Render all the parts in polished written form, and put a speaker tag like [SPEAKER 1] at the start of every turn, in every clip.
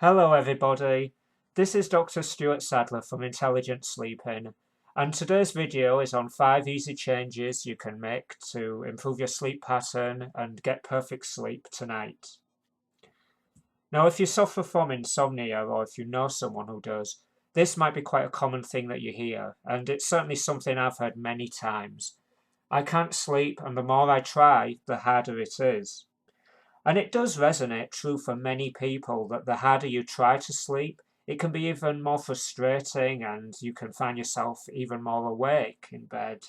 [SPEAKER 1] Hello everybody, this is Dr. Stuart+Sadler from Intelligent+Sleeping, and today's video is on 5 easy changes you can make to improve your sleep pattern and get perfect sleep tonight. Now if you suffer from insomnia or if you know someone who does, this might be quite a common thing that you hear, and it's certainly something I've heard many times. I can't sleep, and the more I try, the harder it is. And it does resonate true for many people that the harder you try to sleep, it can be even more frustrating and you can find yourself even more awake in bed.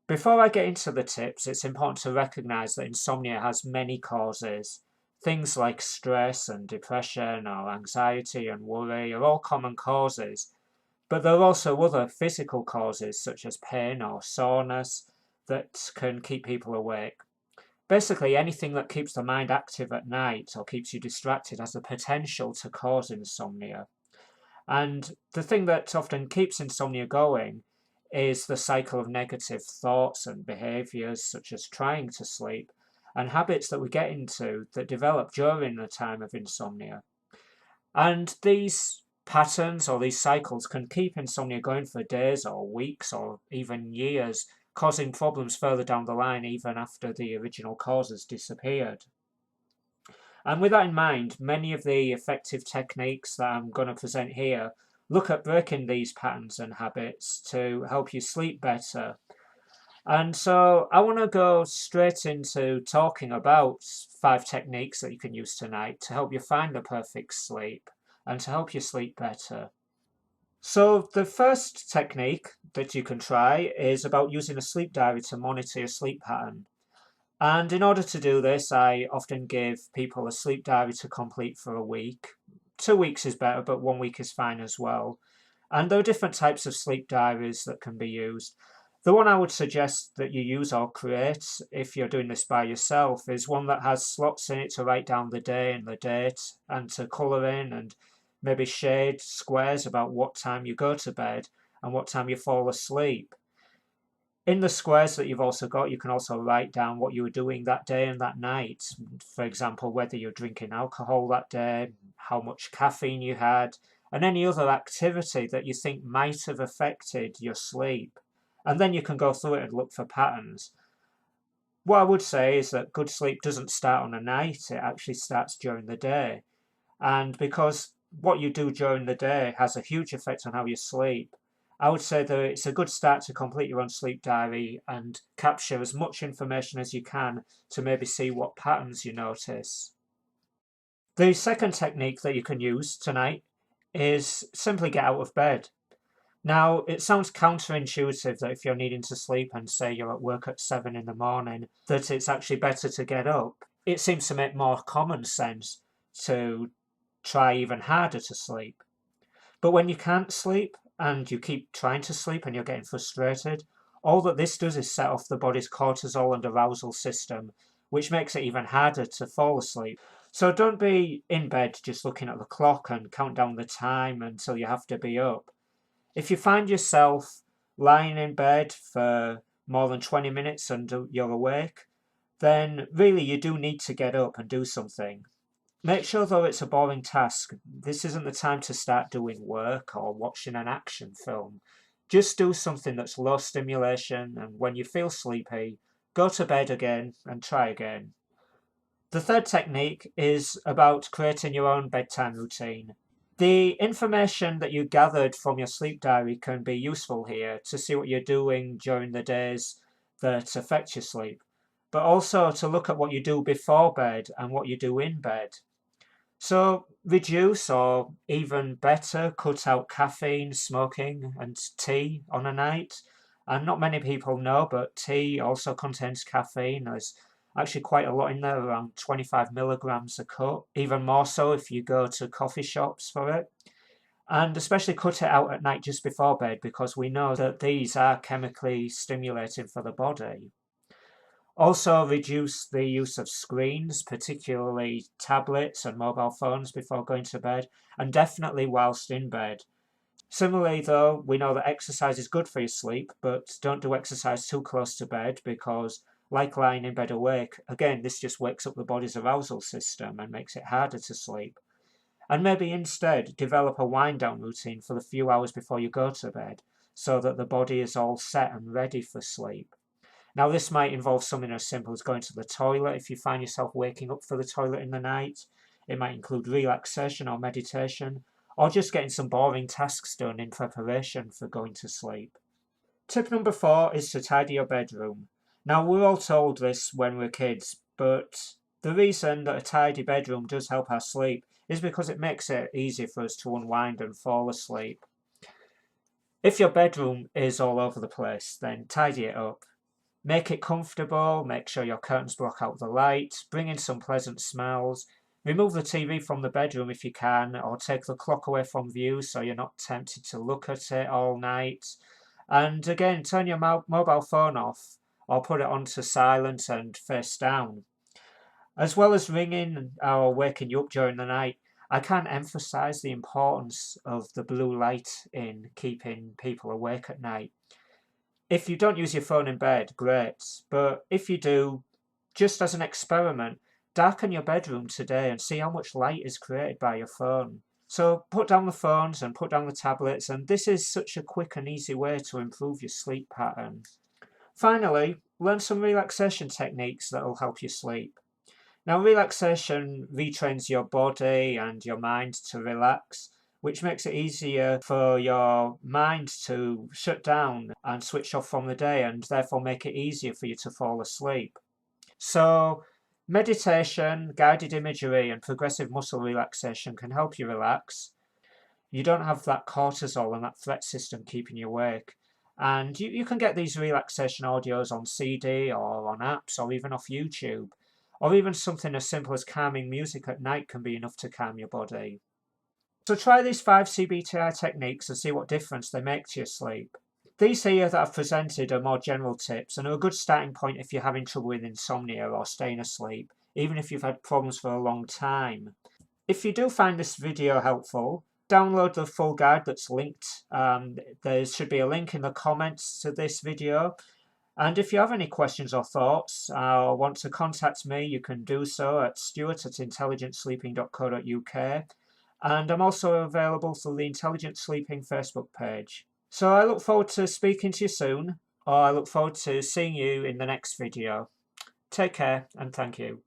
[SPEAKER 1] Before I get into the tips, it's important to recognize that insomnia has many causes. Things like stress and depression or anxiety and worry are all common causes, but there are also other physical causes such as pain or soreness that can keep people awake. Basically, anything that keeps the mind active at night or keeps you distracted has the potential to cause insomnia. And the thing that often keeps insomnia going is the cycle of negative thoughts and behaviors, such as trying to sleep, and habits that we get into that develop during the time of insomnia. And these patterns or these cycles can keep insomnia going for days or weeks or even years, causing problems further down the line even after the original cause has disappeared. And with that in mind, many of the effective techniques that I'm going to present here look at breaking these patterns and habits to help you sleep better. And so I want to go straight into talking about 5 techniques that you can use tonight to help you find the perfect sleep and to help you sleep better. So the first technique that you can try is about using a sleep diary to monitor your sleep pattern. And in order to do this, I often give people a sleep diary to complete for a week. 2 weeks is better, but 1 week is fine as well. And there are different types of sleep diaries that can be used. The one I would suggest that you use or create, if you're doing this by yourself, is one that has slots in it to write down the day and the date and to colour in and maybe shade squares about what time you go to bed and what time you fall asleep. In the squares that you've also got, you can also write down what you were doing that day and that night. For example, whether you're drinking alcohol that day, how much caffeine you had, and any other activity that you think might have affected your sleep. And then you can go through it and look for patterns. What I would say is that good sleep doesn't start on a night, it actually starts during the day. And because what you do during the day has a huge effect on how you sleep, I would say that it's a good start to complete your own sleep diary and capture as much information as you can to maybe see what patterns you notice. The second technique that you can use tonight is simply get out of bed. Now, it sounds counterintuitive that if you're needing to sleep and say you're at work at 7 in the morning, that it's actually better to get up. It seems to make more common sense to try even harder to sleep. But when you can't sleep and you keep trying to sleep and you're getting frustrated, all that this does is set off the body's cortisol and arousal system, which makes it even harder to fall asleep. So don't be in bed just looking at the clock and count down the time until you have to be up. If you find yourself lying in bed for more than 20 minutes and you're awake, then really you do need to get up and do something. Make sure, though, it's a boring task. This isn't the time to start doing work or watching an action film. Just do something that's low stimulation, and when you feel sleepy, go to bed again and try again. The third technique is about creating your own bedtime routine. The information that you gathered from your sleep diary can be useful here to see what you're doing during the days that affect your sleep, but also to look at what you do before bed and what you do in bed. So reduce or even better cut out caffeine, smoking and tea on a night. And not many people know, but tea also contains caffeine. There's actually quite a lot in there, around 25 milligrams a cup, even more so if you go to coffee shops for it. And especially cut it out at night just before bed because we know that these are chemically stimulating for the body. Also reduce the use of screens, particularly tablets and mobile phones before going to bed, and definitely whilst in bed. Similarly, though, we know that exercise is good for your sleep, but don't do exercise too close to bed because like lying in bed awake. Again, this just wakes up the body's arousal system and makes it harder to sleep. And maybe instead develop a wind down routine for the few hours before you go to bed so that the body is all set and ready for sleep. Now, this might involve something as simple as going to the toilet if you find yourself waking up for the toilet in the night. It might include relaxation or meditation, or just getting some boring tasks done in preparation for going to sleep. Tip number 4 is to tidy your bedroom. Now, we're all told this when we're kids, but the reason that a tidy bedroom does help our sleep is because it makes it easier for us to unwind and fall asleep. If your bedroom is all over the place, then tidy it up. Make it comfortable, make sure your curtains block out the light, bring in some pleasant smells, remove the TV from the bedroom if you can, or take the clock away from view so you're not tempted to look at it all night. And again, turn your mobile phone off or put it onto silent and face down. As well as ringing or waking you up during the night, I can't emphasize the importance of the blue light in keeping people awake at night. If you don't use your phone in bed, great. But if you do, just as an experiment, darken your bedroom today and see how much light is created by your phone. So put down the phones and put down the tablets, and this is such a quick and easy way to improve your sleep pattern. Finally, learn some relaxation techniques that will help you sleep. Now, relaxation retrains your body and your mind to relax, which makes it easier for your mind to shut down and switch off from the day, and therefore make it easier for you to fall asleep. So, meditation, guided imagery, and progressive muscle relaxation can help you relax. You don't have that cortisol and that threat system keeping you awake. And you can get these relaxation audios on CD or on apps or even off YouTube. Or even something as simple as calming music at night can be enough to calm your body. So try these 5 CBT-I techniques and see what difference they make to your sleep. These here that I've presented are more general tips and are a good starting point if you're having trouble with insomnia or staying asleep, even if you've had problems for a long time. If you do find this video helpful, download the full guide that's linked. There should be a link in the comments to this video. And if you have any questions or thoughts or want to contact me, you can do so at stuart@intelligentsleeping.co.uk. And I'm also available through the Intelligent Sleeping Facebook page. So I look forward to speaking to you soon, or I look forward to seeing you in the next video. Take care and thank you.